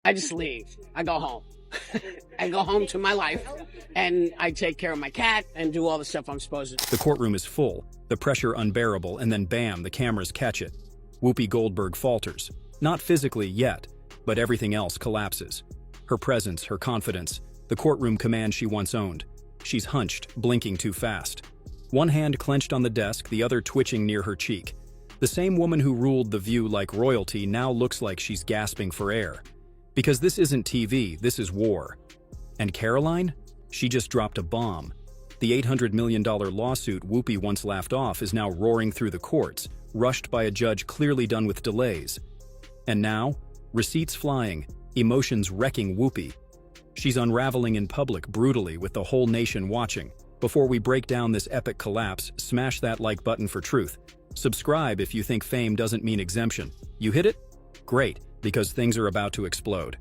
I just leave. I go home. I go home to my life, and I take care of my cat and do all the stuff I'm supposed to. The courtroom is full, the pressure unbearable, and then bam, the cameras catch it. Whoopi Goldberg falters. Not physically yet, but everything else collapses. Her presence, her confidence, the courtroom command she once owned. She's hunched, blinking too fast. One hand clenched on the desk, the other twitching near her cheek. The same woman who ruled The View like royalty now looks like she's gasping for air. Because this isn't TV, this is war. And Karoline? She just dropped a bomb. The $800 million lawsuit Whoopi once laughed off is now roaring through the courts, rushed by a judge clearly done with delays. And now, receipts flying, emotions wrecking Whoopi. She's unraveling in public brutally with the whole nation watching. Before we break down this epic collapse, smash that like button for truth. Subscribe if you think fame doesn't mean exemption. You hit it? Great, because things are about to explode.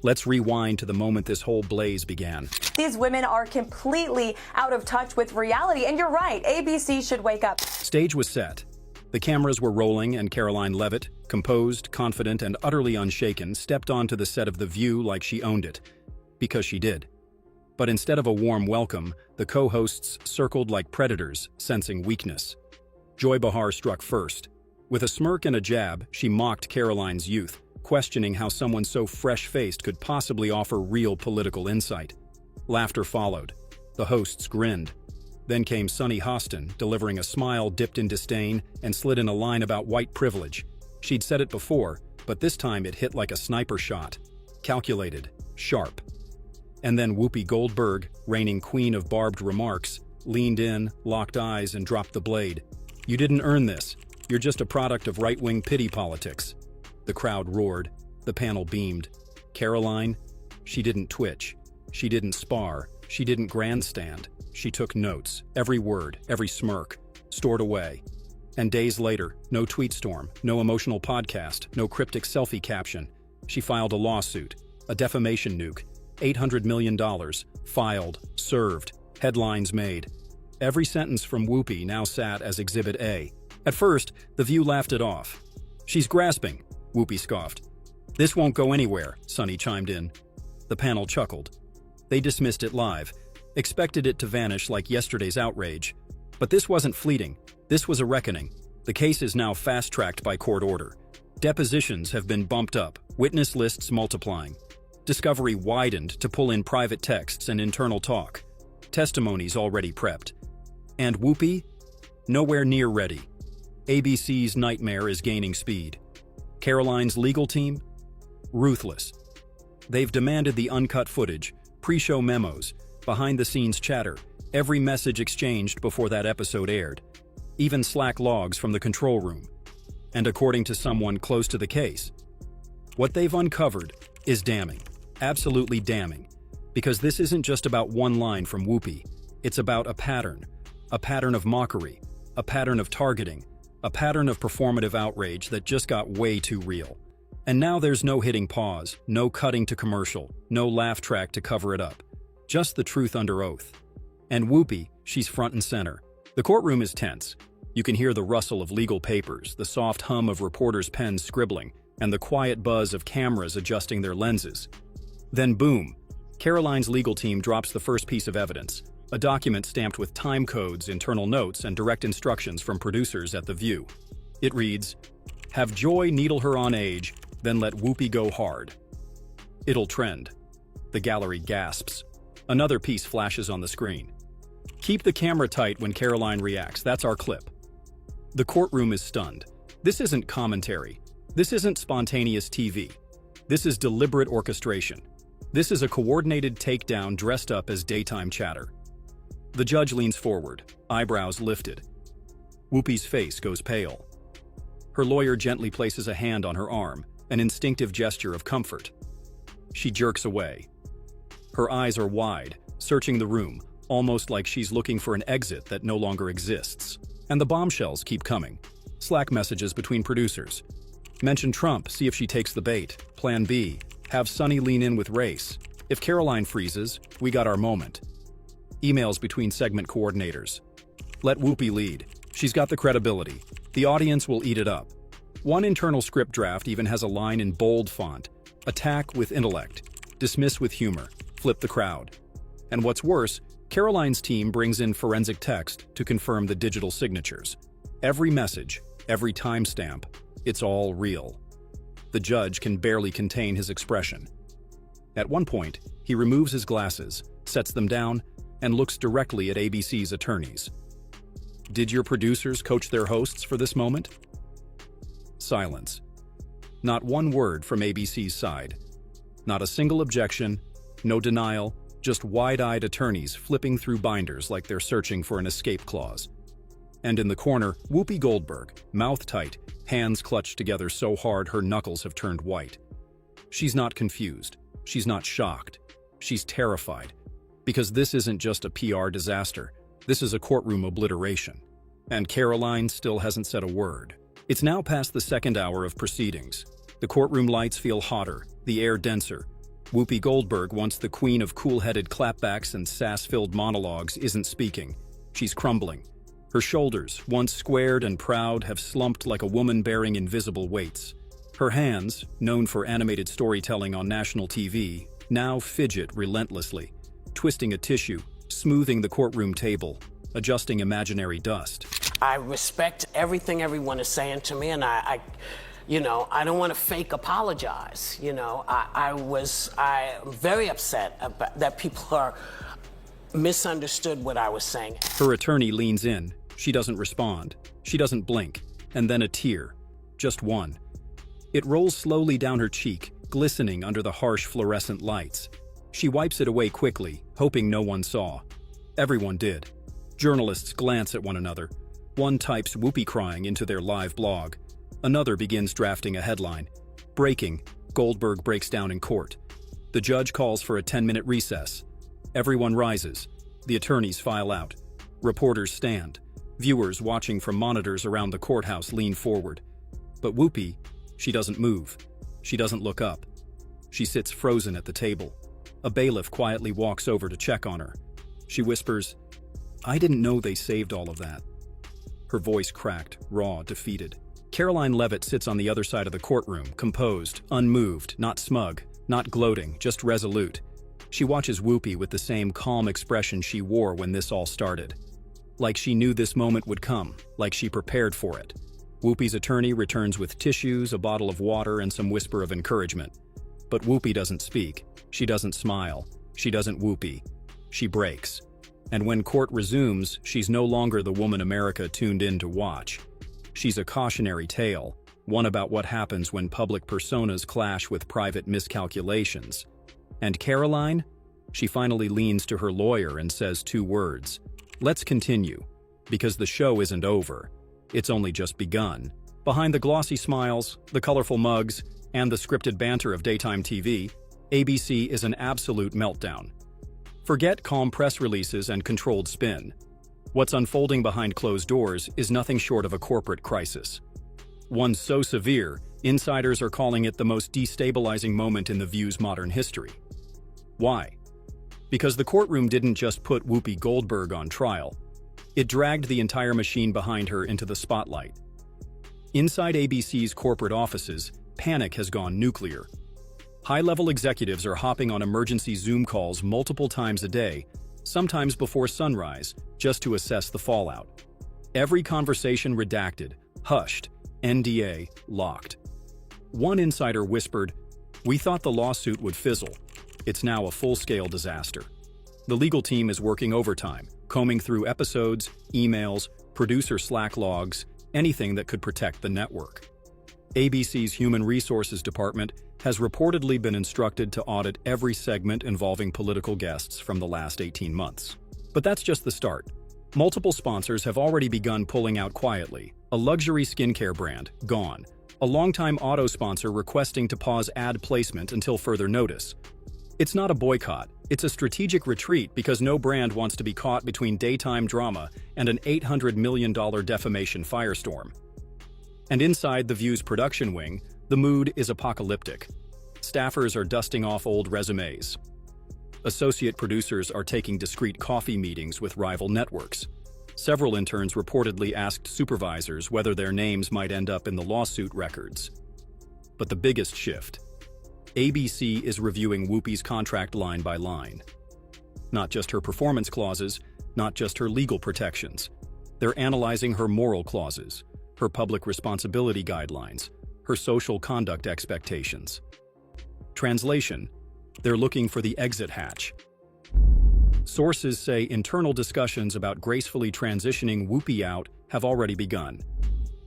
Let's rewind to the moment this whole blaze began. These women are completely out of touch with reality, and you're right, ABC should wake up. Stage was set. The cameras were rolling, and Karoline Leavitt, composed, confident, and utterly unshaken, stepped onto the set of The View like she owned it. Because she did. But instead of a warm welcome, the co-hosts circled like predators, sensing weakness. Joy Behar struck first. With a smirk and a jab, she mocked Karoline's youth, questioning how someone so fresh-faced could possibly offer real political insight. Laughter followed. The hosts grinned. Then came Sunny Hostin, delivering a smile dipped in disdain and slid in a line about white privilege. She'd said it before, but this time it hit like a sniper shot. Calculated, sharp. And then Whoopi Goldberg, reigning queen of barbed remarks, leaned in, locked eyes, and dropped the blade. "You didn't earn this. You're just a product of right-wing pity politics." The crowd roared. The panel beamed. Karoline? She didn't twitch. She didn't spar. She didn't grandstand. She took notes. Every word, every smirk, stored away. And days later, no tweet storm, no emotional podcast, no cryptic selfie caption. She filed a lawsuit, a defamation nuke. $800 million, filed, served, headlines made. Every sentence from Whoopi now sat as Exhibit A. At first, The View laughed it off. "She's grasping," Whoopi scoffed. "This won't go anywhere," Sunny chimed in. The panel chuckled. They dismissed it live, expected it to vanish like yesterday's outrage. But this wasn't fleeting. This was a reckoning. The case is now fast-tracked by court order. Depositions have been bumped up, witness lists multiplying. Discovery widened to pull in private texts and internal talk. Testimonies already prepped. And Whoopi? Nowhere near ready. ABC's nightmare is gaining speed. Karoline's legal team? Ruthless. They've demanded the uncut footage, pre-show memos, behind-the-scenes chatter, every message exchanged before that episode aired, even Slack logs from the control room. And according to someone close to the case, what they've uncovered is damning, absolutely damning, because this isn't just about one line from Whoopi. It's about a pattern of mockery, a pattern of targeting, a pattern of performative outrage that just got way too real. And now there's no hitting pause, no cutting to commercial, no laugh track to cover it up. Just the truth under oath. And Whoopi, she's front and center. The courtroom is tense. You can hear the rustle of legal papers, the soft hum of reporters' pens scribbling, and the quiet buzz of cameras adjusting their lenses. Then boom, Karoline's legal team drops the first piece of evidence, a document stamped with time codes, internal notes, and direct instructions from producers at The View. It reads, "Have Joy needle her on age, then let Whoopi go hard. It'll trend." The gallery gasps. Another piece flashes on the screen. Keep the camera tight when Karoline reacts. That's our clip. The courtroom is stunned. This isn't commentary. This isn't spontaneous TV. This is deliberate orchestration. This is a coordinated takedown dressed up as daytime chatter. The judge leans forward, eyebrows lifted. Whoopi's face goes pale. Her lawyer gently places a hand on her arm, an instinctive gesture of comfort. She jerks away. Her eyes are wide, searching the room, almost like she's looking for an exit that no longer exists. And the bombshells keep coming. Slack messages between producers. Mention Trump, see if she takes the bait. Plan B, have Sunny lean in with race. If Karoline freezes, we got our moment. Emails between segment coordinators. Let Whoopi lead. She's got the credibility. The audience will eat it up. One internal script draft even has a line in bold font. Attack with intellect, dismiss with humor, flip the crowd. And what's worse, Karoline's team brings in forensic text to confirm the digital signatures. Every message, every timestamp, it's all real. The judge can barely contain his expression. At one point, he removes his glasses, sets them down, and looks directly at ABC's attorneys. Did your producers coach their hosts for this moment? Silence. Not one word from ABC's side. Not a single objection, no denial, just wide-eyed attorneys flipping through binders like they're searching for an escape clause. And in the corner, Whoopi Goldberg, mouth tight, hands clutched together so hard her knuckles have turned white. She's not confused. She's not shocked. She's terrified. Because this isn't just a PR disaster. This is a courtroom obliteration. And Karoline still hasn't said a word. It's now past the second hour of proceedings. The courtroom lights feel hotter, the air denser. Whoopi Goldberg, once the queen of cool-headed clapbacks and sass-filled monologues, isn't speaking. She's crumbling. Her shoulders, once squared and proud, have slumped like a woman bearing invisible weights. Her hands, known for animated storytelling on national TV, now fidget relentlessly, twisting a tissue, smoothing the courtroom table, adjusting imaginary dust. I respect everything everyone is saying to me, and I don't want to fake apologize. I'm very upset about that people are misunderstood what I was saying. Her attorney leans in. She doesn't respond. She doesn't blink. And then a tear. Just one. It rolls slowly down her cheek, glistening under the harsh fluorescent lights. She wipes it away quickly, hoping no one saw. Everyone did. Journalists glance at one another. One types Whoopi crying into their live blog. Another begins drafting a headline. Breaking, Goldberg breaks down in court. The judge calls for a 10-minute recess. Everyone rises. The attorneys file out. Reporters stand. Viewers watching from monitors around the courthouse lean forward. But Whoopi, she doesn't move. She doesn't look up. She sits frozen at the table. A bailiff quietly walks over to check on her. She whispers, "I didn't know they saved all of that." Her voice cracked, raw, defeated. Karoline Leavitt sits on the other side of the courtroom, composed, unmoved, not smug, not gloating, just resolute. She watches Whoopi with the same calm expression she wore when this all started. Like she knew this moment would come, like she prepared for it. Whoopi's attorney returns with tissues, a bottle of water, and some whisper of encouragement. But Whoopi doesn't speak. She doesn't smile. She doesn't Whoopi. She breaks. And when court resumes, she's no longer the woman America tuned in to watch. She's a cautionary tale, one about what happens when public personas clash with private miscalculations. And Karoline? She finally leans to her lawyer and says two words. Let's continue, because the show isn't over. It's only just begun. Behind the glossy smiles, the colorful mugs, and the scripted banter of daytime TV, ABC is an absolute meltdown. Forget calm press releases and controlled spin. What's unfolding behind closed doors is nothing short of a corporate crisis. One so severe, insiders are calling it the most destabilizing moment in The View's modern history. Why? Because the courtroom didn't just put Whoopi Goldberg on trial. It dragged the entire machine behind her into the spotlight. Inside ABC's corporate offices, panic has gone nuclear. High-level executives are hopping on emergency Zoom calls multiple times a day, sometimes before sunrise, just to assess the fallout. Every conversation redacted, hushed, NDA locked. One insider whispered, "We thought the lawsuit would fizzle. It's now a full-scale disaster." The legal team is working overtime, combing through episodes, emails, producer Slack logs, anything that could protect the network. ABC's Human Resources Department has reportedly been instructed to audit every segment involving political guests from the last 18 months. But that's just the start. Multiple sponsors have already begun pulling out quietly. A luxury skincare brand, gone. A longtime auto sponsor requesting to pause ad placement until further notice. It's not a boycott, it's a strategic retreat because no brand wants to be caught between daytime drama and an $800 million defamation firestorm. And inside The View's production wing, the mood is apocalyptic. Staffers are dusting off old resumes. Associate producers are taking discreet coffee meetings with rival networks. Several interns reportedly asked supervisors whether their names might end up in the lawsuit records. But the biggest shift. ABC is reviewing Whoopi's contract line by line. Not just her performance clauses, not just her legal protections. They're analyzing her moral clauses, her public responsibility guidelines, her social conduct expectations. Translation: they're looking for the exit hatch. Sources say internal discussions about gracefully transitioning Whoopi out have already begun.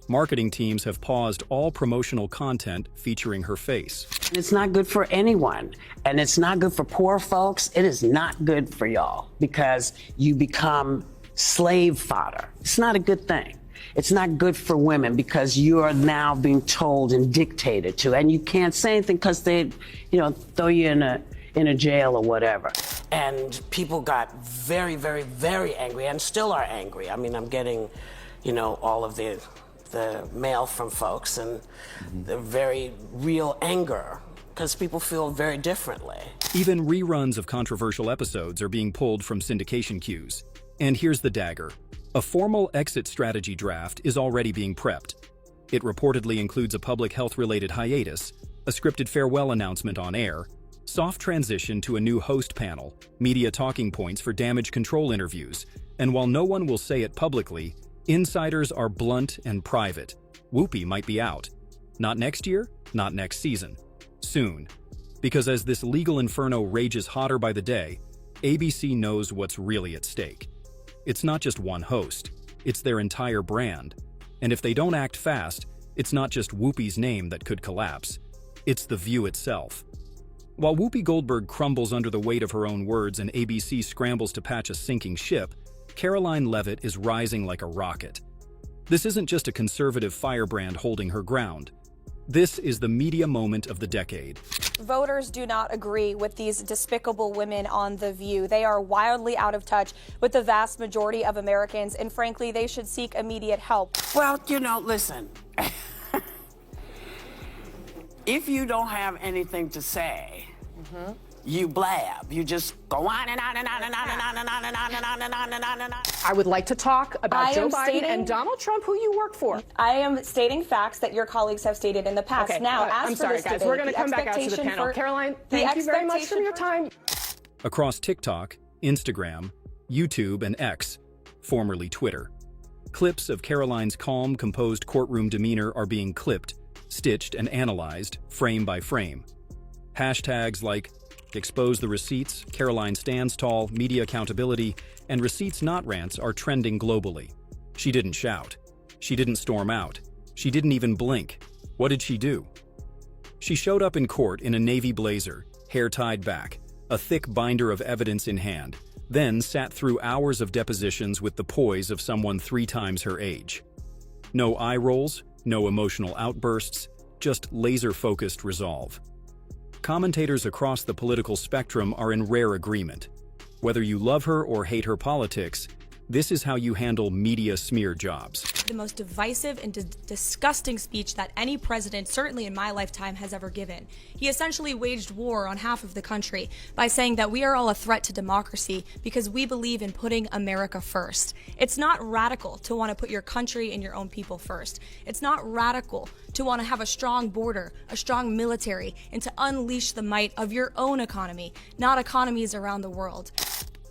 Marketing teams have paused all promotional content featuring her face. It's not good for anyone, and it's not good for poor folks. It is not good for y'all because you become slave fodder. It's not a good thing. It's not good for women because you are now being told and dictated to, and you can't say anything because they, throw you in a jail or whatever. And people got very, very, very angry and still are angry. I mean, I'm getting, all of the mail from folks and the very real anger because people feel very differently. Even reruns of controversial episodes are being pulled from syndication queues. And here's the dagger. A formal exit strategy draft is already being prepped. It reportedly includes a public health-related hiatus, a scripted farewell announcement on air, soft transition to a new host panel, media talking points for damage control interviews, and while no one will say it publicly, insiders are blunt and private. Whoopi might be out. Not next year, not next season. Soon. Because as this legal inferno rages hotter by the day, ABC knows what's really at stake. It's not just one host, it's their entire brand. And if they don't act fast, it's not just Whoopi's name that could collapse. It's The View itself. While Whoopi Goldberg crumbles under the weight of her own words and ABC scrambles to patch a sinking ship, Karoline Leavitt is rising like a rocket. This isn't just a conservative firebrand holding her ground. This is the media moment of the decade. Voters do not agree with these despicable women on The View. They are wildly out of touch with the vast majority of Americans, and frankly, they should seek immediate help. Well, listen. If you don't have anything to say, you blab. You just go on and on and on and on and on and on and on and on and on and on and on. I would like to talk about Joe Biden and Donald Trump, who you work for. I am stating facts that your colleagues have stated in the past. Okay, now, I'm sorry, guys. We're going to come back out to the panel. Karoline, thank you very much for your time. Across TikTok, Instagram, YouTube, and X, formerly Twitter, clips of Karoline's calm, composed courtroom demeanor are being clipped, stitched, and analyzed frame by frame. Hashtags like Expose the Receipts, Karoline Stands Tall, Media Accountability, and Receipts Not Rants are trending globally. She didn't shout. She didn't storm out. She didn't even blink. What did she do? She showed up in court in a navy blazer, hair tied back, a thick binder of evidence in hand, then sat through hours of depositions with the poise of someone 3 times her age. No eye rolls, no emotional outbursts, just laser-focused resolve. Commentators across the political spectrum are in rare agreement. Whether you love her or hate her politics, this is how you handle media smear jobs. The most divisive and disgusting speech that any president, certainly in my lifetime, has ever given. He essentially waged war on half of the country by saying that we are all a threat to democracy because we believe in putting America first. It's not radical to want to put your country and your own people first. It's not radical to want to have a strong border, a strong military, and to unleash the might of your own economy, not economies around the world.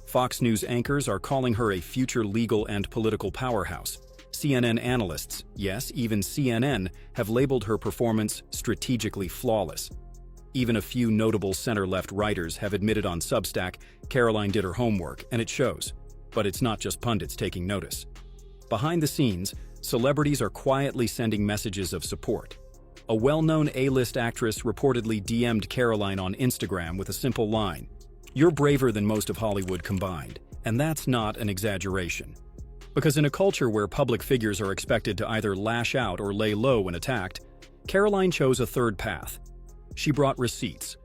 Fox News anchors are calling her a future legal and political powerhouse. CNN analysts, yes, even CNN, have labeled her performance strategically flawless. Even a few notable center-left writers have admitted on Substack Karoline did her homework, and it shows. But it's not just pundits taking notice. Behind the scenes, celebrities are quietly sending messages of support. A well-known A-list actress reportedly DM'd Karoline on Instagram with a simple line, "You're braver than most of Hollywood combined," and that's not an exaggeration. Because in a culture where public figures are expected to either lash out or lay low when attacked, Karoline chose a third path. She brought receipts.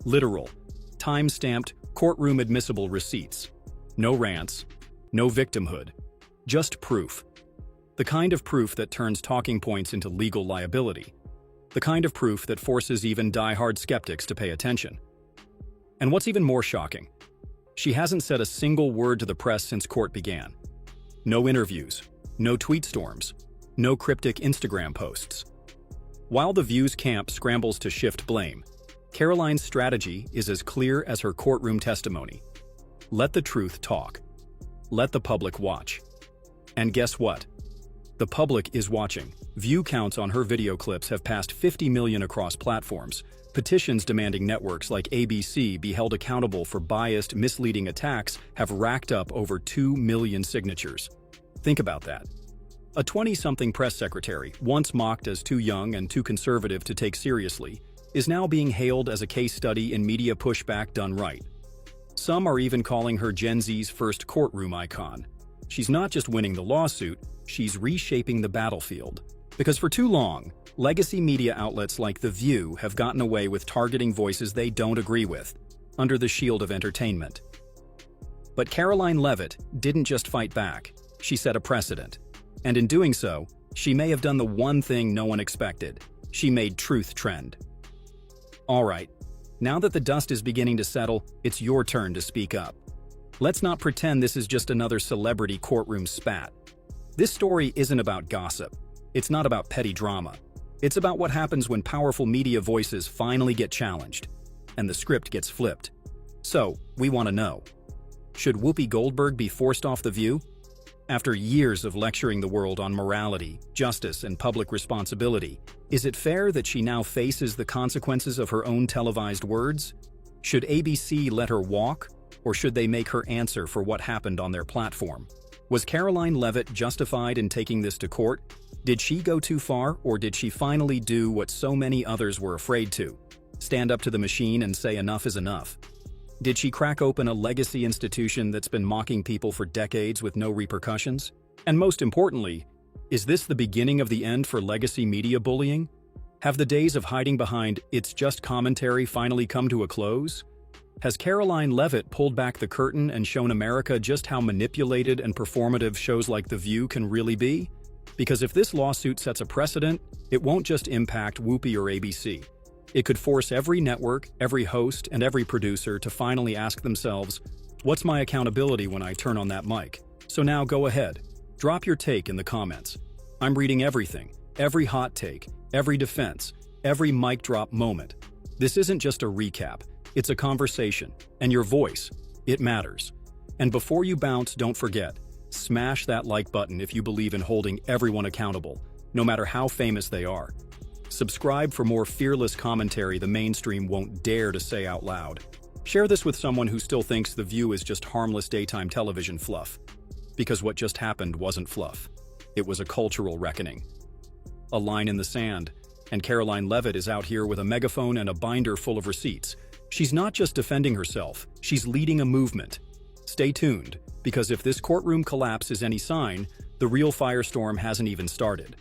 Literal, time-stamped, courtroom admissible receipts. No rants, no victimhood, just proof. The kind of proof that turns talking points into legal liability. The kind of proof that forces even die-hard skeptics to pay attention. And what's even more shocking, she hasn't said a single word to the press since court began. No interviews, no tweet storms, no cryptic Instagram posts. While the View's camp scrambles to shift blame, Karoline's strategy is as clear as her courtroom testimony. Let the truth talk. Let the public watch. And guess what? The public is watching. View counts on her video clips have passed 50 million across platforms. Petitions demanding networks like ABC be held accountable for biased, misleading attacks have racked up over 2 million signatures. Think about that. A 20-something press secretary, once mocked as too young and too conservative to take seriously, is now being hailed as a case study in media pushback done right. Some are even calling her Gen Z's first courtroom icon. She's not just winning the lawsuit, she's reshaping the battlefield. Because for too long, legacy media outlets like The View have gotten away with targeting voices they don't agree with, under the shield of entertainment. But Karoline Leavitt didn't just fight back, she set a precedent. And in doing so, she may have done the one thing no one expected. She made truth trend. All right, now that the dust is beginning to settle, it's your turn to speak up. Let's not pretend this is just another celebrity courtroom spat. This story isn't about gossip. It's not about petty drama. It's about what happens when powerful media voices finally get challenged, and the script gets flipped. So, we want to know, should Whoopi Goldberg be forced off The View? After years of lecturing the world on morality, justice, and public responsibility, is it fair that she now faces the consequences of her own televised words? Should ABC let her walk, or should they make her answer for what happened on their platform? Was Karoline Leavitt justified in taking this to court? Did she go too far, or did she finally do what so many others were afraid to? Stand up to the machine and say enough is enough? Did she crack open a legacy institution that's been mocking people for decades with no repercussions? And most importantly, is this the beginning of the end for legacy media bullying? Have the days of hiding behind "it's just commentary" finally come to a close? Has Karoline Leavitt pulled back the curtain and shown America just how manipulated and performative shows like The View can really be? Because if this lawsuit sets a precedent, it won't just impact Whoopi or ABC. It could force every network, every host, and every producer to finally ask themselves, what's my accountability when I turn on that mic? So now go ahead. Drop your take in the comments. I'm reading everything, every hot take, every defense, every mic drop moment. This isn't just a recap, it's a conversation, and your voice, it matters. And before you bounce, don't forget, smash that like button if you believe in holding everyone accountable, no matter how famous they are. Subscribe for more fearless commentary the mainstream won't dare to say out loud. Share this with someone who still thinks The View is just harmless daytime television fluff. Because what just happened wasn't fluff. It was a cultural reckoning. A line in the sand, and Karoline Leavitt is out here with a megaphone and a binder full of receipts. She's not just defending herself, she's leading a movement. Stay tuned, because if this courtroom collapse is any sign, the real firestorm hasn't even started.